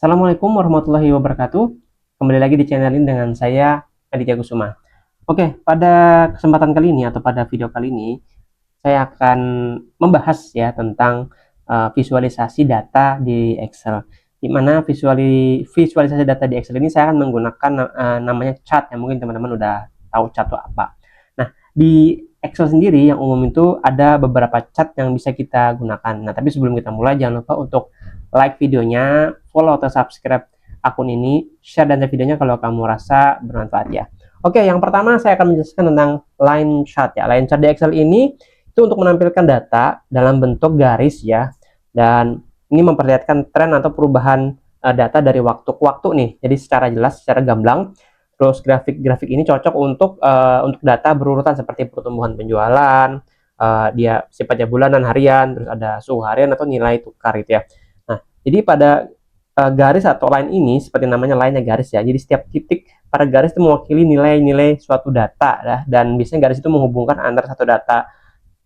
Assalamualaikum warahmatullahi wabarakatuh. Kembali lagi di channel ini dengan saya Aditya Kusuma. Oke, pada kesempatan kali ini atau pada video kali ini saya akan membahas ya tentang visualisasi data di Excel. Di mana visualisasi data di Excel ini saya akan menggunakan namanya chart, yang mungkin teman-teman udah tahu chart itu apa. Nah, di Excel sendiri yang umum itu ada beberapa chart yang bisa kita gunakan. Nah, tapi sebelum kita mulai jangan lupa untuk like videonya, follow atau subscribe akun ini, share dan share videonya kalau kamu rasa bermanfaat ya. Oke, yang pertama saya akan menjelaskan tentang line chart ya. Line chart di Excel ini itu untuk menampilkan data dalam bentuk garis ya. Dan ini memperlihatkan tren atau perubahan data dari waktu ke waktu nih. Jadi secara jelas, secara gamblang. Terus grafik-grafik ini cocok untuk data berurutan seperti pertumbuhan penjualan, dia sifatnya bulanan, harian, terus ada suhu harian atau nilai tukar gitu ya. Jadi pada garis atau line ini seperti namanya line garis ya. Jadi setiap titik pada garis itu mewakili nilai-nilai suatu data ya, dan biasanya garis itu menghubungkan antara satu data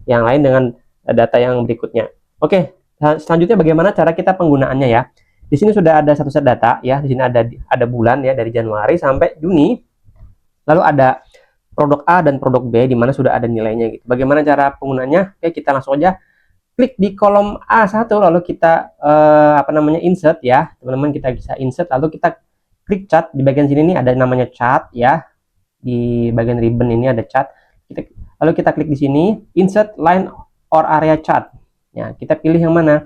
yang lain dengan data yang berikutnya. Oke, selanjutnya bagaimana cara kita penggunaannya ya. Di sini sudah ada satu set data ya. Di sini ada bulan ya, dari Januari sampai Juni. Lalu ada produk A dan produk B di mana sudah ada nilainya gitu. Bagaimana cara penggunaannya? Oke, kita langsung aja klik di kolom A1, lalu kita insert ya teman-teman. Kita bisa insert, lalu kita klik chart. Di bagian sini nih ada namanya chart ya, di bagian ribbon ini ada chart. Lalu kita klik di sini insert line or area chart ya, kita pilih yang mana.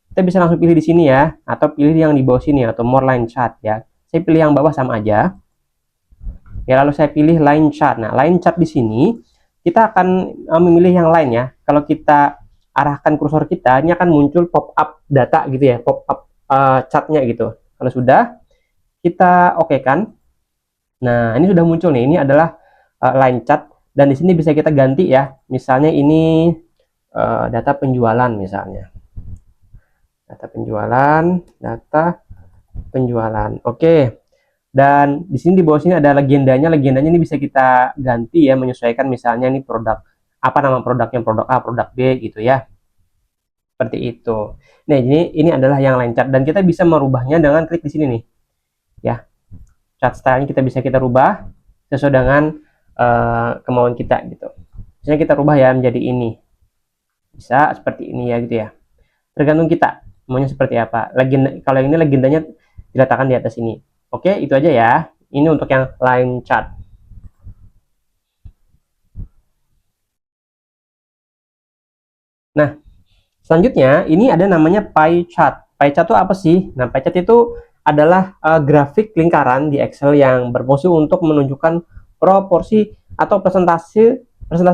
Kita bisa langsung pilih di sini ya, atau pilih yang di bawah sini atau more line chart ya. Saya pilih yang bawah sama aja ya, lalu saya pilih line chart. Nah, line chart di sini kita akan memilih yang lain ya. Kalau kita arahkan kursor kita, ini akan muncul pop up data gitu ya, pop up chartnya gitu. Kalau sudah, kita oke kan. Nah, ini sudah muncul nih. Ini adalah line chart, dan di sini bisa kita ganti ya. Misalnya ini data penjualan misalnya. Data penjualan. Oke. Dan di sini di bawah sini ada legendanya. Legendanya ini bisa kita ganti ya, menyesuaikan misalnya ini produk apa nama produknya, produk A, produk B gitu ya. Seperti itu. Nah, ini adalah yang line chart, dan kita bisa merubahnya dengan klik di sini nih. Ya. Chart style-nya kita rubah sesuai dengan kemauan kita gitu. Misalnya kita rubah ya menjadi ini. Bisa seperti ini ya gitu ya. Tergantung kita maunya seperti apa. Kalau ini legendanya diletakkan di atas ini. Oke, itu aja ya. Ini untuk yang line chart. Nah, selanjutnya ini ada namanya pie chart. Pie chart itu apa sih? Nah, pie chart itu adalah grafik lingkaran di Excel yang berfungsi untuk menunjukkan proporsi atau persentase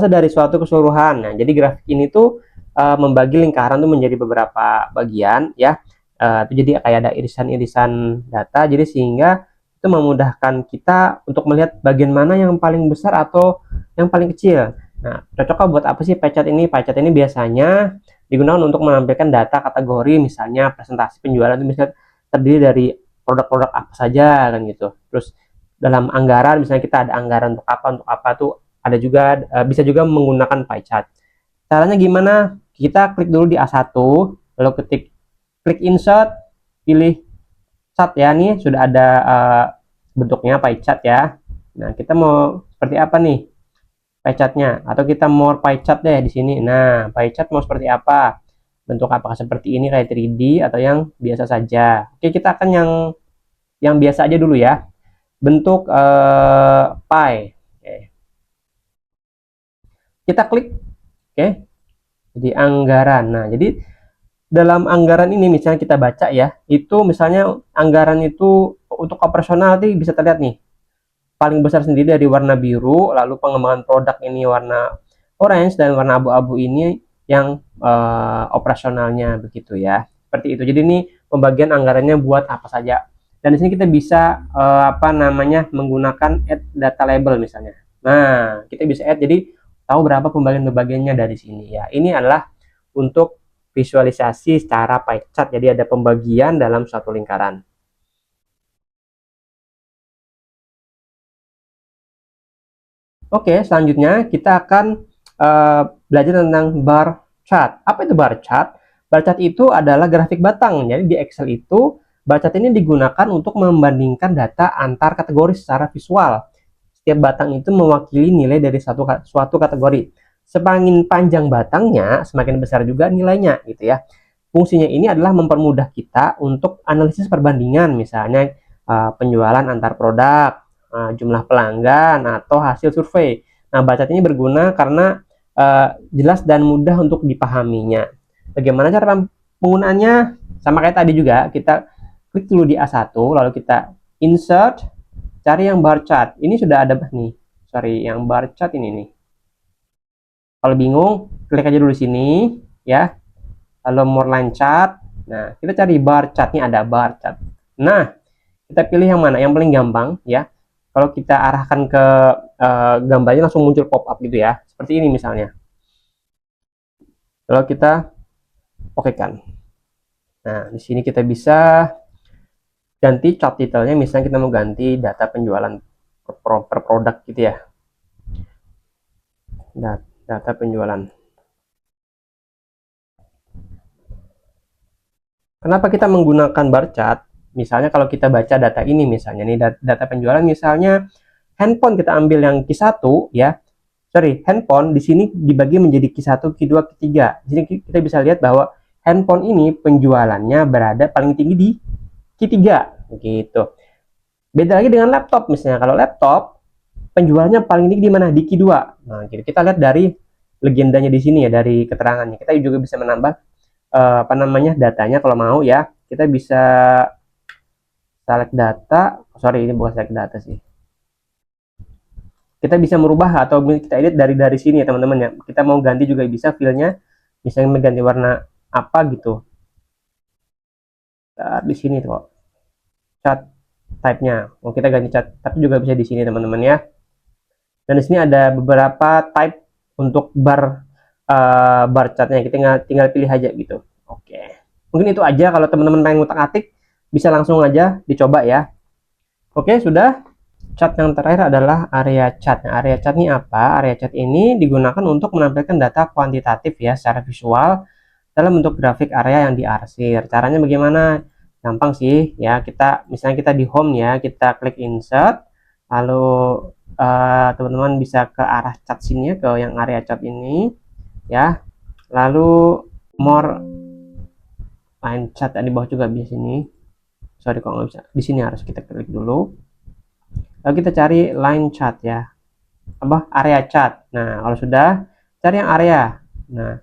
dari suatu keseluruhan. Nah, jadi grafik ini tuh membagi lingkaran tuh menjadi beberapa bagian ya. Itu jadi kayak ada irisan-irisan data, jadi sehingga itu memudahkan kita untuk melihat bagian mana yang paling besar atau yang paling kecil. Nah, cocoknya buat apa sih pie chart ini? Pie chart ini biasanya digunakan untuk menampilkan data kategori, misalnya presentasi penjualan itu misalnya terdiri dari produk-produk apa saja kan gitu. Terus dalam anggaran misalnya kita ada anggaran untuk apa tuh ada juga, bisa juga menggunakan pie chart. Caranya gimana? Kita klik dulu di A1, lalu klik insert, pilih chart ya, nih sudah ada bentuknya pie chart ya. Nah, kita mau seperti apa nih pie chartnya, atau kita more pie chart deh di sini. Nah, pie chart mau seperti apa? Bentuk apakah seperti ini kayak 3D atau yang biasa saja? Oke, kita akan yang biasa aja dulu ya. Bentuk pie. Oke. Kita klik. Oke. Jadi anggaran. Nah, jadi dalam anggaran ini misalnya kita baca ya, itu misalnya anggaran itu untuk operasional nanti bisa terlihat nih. Paling besar sendiri dari warna biru, lalu pengembangan produk ini warna orange, dan warna abu-abu ini yang operasionalnya begitu ya. Seperti itu. Jadi ini pembagian anggarannya buat apa saja. Dan di sini kita bisa menggunakan add data label misalnya. Nah, kita bisa add, jadi tahu berapa pembagian-pembagiannya dari sini ya. Ini adalah untuk visualisasi secara pie chart. Jadi ada pembagian dalam suatu lingkaran. Oke, selanjutnya kita akan belajar tentang bar chart. Apa itu bar chart? Bar chart itu adalah grafik batang. Jadi di Excel itu bar chart ini digunakan untuk membandingkan data antar kategori secara visual. Setiap batang itu mewakili nilai dari suatu kategori. Semakin panjang batangnya, semakin besar juga nilainya gitu ya. Fungsinya ini adalah mempermudah kita untuk analisis perbandingan, misalnya penjualan antar produk, jumlah pelanggan, atau hasil survei. Nah, bar chart ini berguna karena jelas dan mudah untuk dipahaminya. Bagaimana cara penggunaannya? Sama kayak tadi juga, kita klik dulu di A1, lalu kita insert, cari yang bar chart. Ini sudah ada nih, sorry, yang bar chart ini nih. Kalau bingung, klik aja dulu sini, ya. Lalu more line chart. Nah, kita cari bar chart, ini ada bar chart. Nah, kita pilih yang mana? Yang paling gampang, ya. Kalau kita arahkan ke gambarnya langsung muncul pop up gitu ya. Seperti ini misalnya. Lalu kita oke kan. Nah, di sini kita bisa ganti chart detailnya, misalnya kita mau ganti data penjualan per produk gitu ya. Data penjualan. Kenapa kita menggunakan bar chart? Misalnya kalau kita baca data ini, misalnya nih data penjualan, misalnya handphone kita ambil yang Q1 ya. Sorry, handphone di sini dibagi menjadi Q1, Q2, Q3. Jadi kita bisa lihat bahwa handphone ini penjualannya berada paling tinggi di Q3 gitu. Beda lagi dengan laptop, misalnya kalau laptop penjualannya paling tinggi di mana? Di Q2. Nah, gitu. Kita lihat dari legendanya di sini ya, dari keterangannya. Kita juga bisa menambah apa namanya datanya kalau mau ya. Kita bisa select data. Sorry, ini bukan select data sih. Kita bisa merubah atau kita edit dari sini ya teman-teman ya. Kita mau ganti juga bisa filenya, misalnya mengganti warna apa gitu. Nah, di sini tuh chart type-nya. Mau kita ganti chart, tapi juga bisa di sini teman-teman ya. Dan di sini ada beberapa type untuk bar chartnya. Kita tinggal pilih aja gitu. Oke. Mungkin itu aja. Kalau teman-teman pengen ngutak-atik, bisa langsung aja dicoba ya. Oke, sudah. Chart yang terakhir adalah area chart. Nah, area chart ini apa? Area chart ini digunakan untuk menampilkan data kuantitatif ya secara visual dalam bentuk grafik area yang diarsir. Caranya bagaimana? Gampang sih ya. Misalnya kita di home ya, kita klik insert, lalu teman-teman bisa ke arah chart sini ya, ke yang area chart ini ya. Lalu more line chart di bawah juga bisa sini. Sorry kok nggak bisa. Di sini harus kita klik dulu. Lalu kita cari line chart ya, area chart. Nah, kalau sudah, cari yang area. Nah,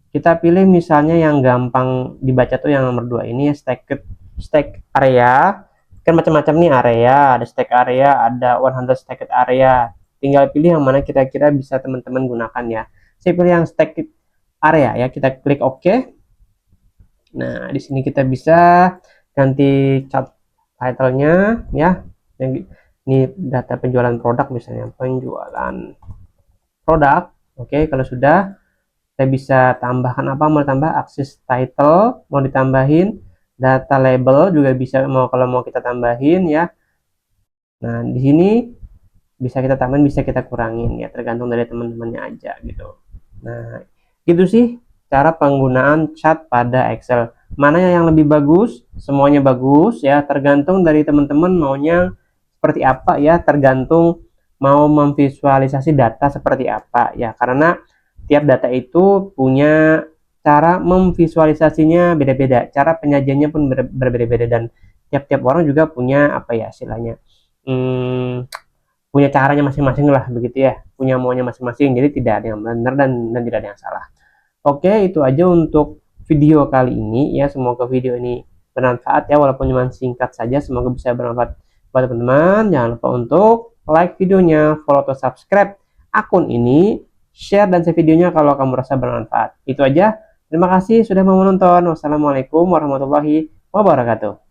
kita pilih misalnya yang gampang dibaca tuh yang nomor 2 ini ya, stack area. Kan macam-macam nih area, ada stack area, ada 100 stacked area. Tinggal pilih yang mana kira-kira bisa teman-teman gunakan ya. Saya pilih yang stacked area ya, kita klik OK. Nah, di sini kita bisa ganti chart title-nya ya. Ini data penjualan produk, misalnya penjualan produk. Oke, kalau sudah, saya bisa tambahkan apa? Mau tambah akses title, mau ditambahin data label juga bisa, kalau mau kita tambahin ya. Nah, di sini bisa kita tambahin, bisa kita kurangin ya, tergantung dari teman-temannya aja gitu. Nah, gitu sih cara penggunaan chart pada Excel. Mana yang lebih bagus? Semuanya bagus ya, tergantung dari teman-teman maunya seperti apa ya, tergantung mau memvisualisasi data seperti apa ya, karena tiap data itu punya cara memvisualisasinya beda-beda, cara penyajiannya pun berbeda-beda, dan tiap-tiap orang juga punya apa ya istilahnya, punya caranya masing-masing lah begitu ya, punya maunya masing-masing, jadi tidak ada yang benar dan tidak ada yang salah. Oke, itu aja untuk video kali ini ya, semoga video ini bermanfaat ya, walaupun cuma singkat saja, semoga bisa bermanfaat buat teman-teman. Jangan lupa untuk like videonya, follow atau subscribe akun ini, share dan save videonya kalau kamu rasa bermanfaat. Itu aja. Terima kasih sudah mau menonton. Wassalamualaikum warahmatullahi wabarakatuh.